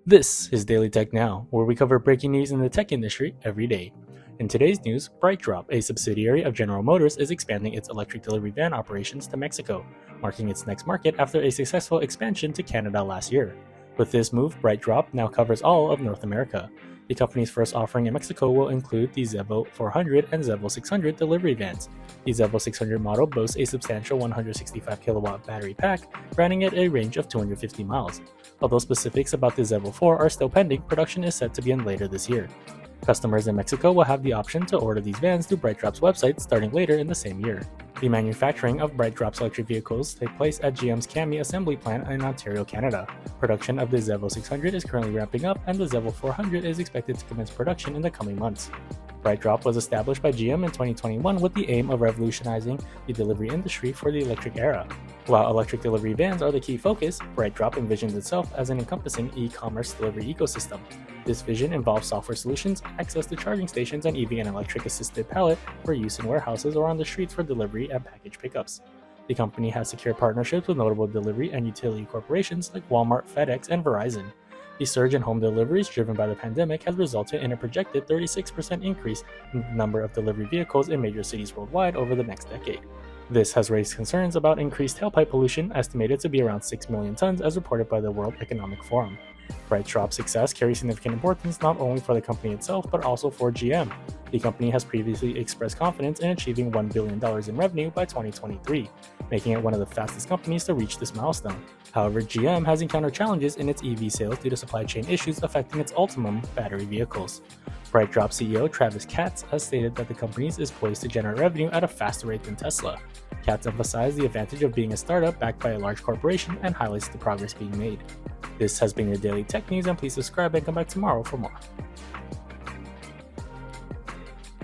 This is Daily Tech Now, where we cover breaking news in the tech industry every day. In today's news, BrightDrop, a subsidiary of General Motors, is expanding its electric delivery van operations to Mexico, marking its next market after a successful expansion to Canada last year. With this move, BrightDrop now covers all of North America. The company's first offering in Mexico will include the Zevo 400 and Zevo 600 delivery vans. The Zevo 600 model boasts a substantial 165 kilowatt battery pack, granting it a range of 250 miles. Although specifics about the Zevo 4 are still pending, production is set to begin later this year. Customers in Mexico will have the option to order these vans through BrightDrop's website starting later in the same year. The manufacturing of BrightDrop's electric vehicles take place at GM's Cami assembly plant in Ontario, Canada. Production of the Zevo 600 is currently ramping up, and the Zevo 400 is expected to commence production in the coming months. BrightDrop was established by GM in 2021 with the aim of revolutionizing the delivery industry for the electric era. While electric delivery vans are the key focus, BrightDrop envisions itself as an encompassing e-commerce delivery ecosystem. This vision involves software solutions, access to charging stations, and even an electric-assisted pallet for use in warehouses or on the streets for delivery and package pickups. The company has secured partnerships with notable delivery and utility corporations like Walmart, FedEx, and Verizon. The surge in home deliveries driven by the pandemic has resulted in a projected 36% increase in the number of delivery vehicles in major cities worldwide over the next decade. This has raised concerns about increased tailpipe pollution, estimated to be around 6 million tons as reported by the World Economic Forum. BrightDrop's success carries significant importance not only for the company itself but also for GM. The company has previously expressed confidence in achieving $1 billion in revenue by 2023, making it one of the fastest companies to reach this milestone. However, GM has encountered challenges in its EV sales due to supply chain issues affecting its Ultium battery vehicles. BrightDrop CEO Travis Katz has stated that the company is poised to generate revenue at a faster rate than Tesla. Katz emphasized the advantage of being a startup backed by a large corporation and highlights the progress being made. This has been your Daily Tech News, and please subscribe and come back tomorrow for more.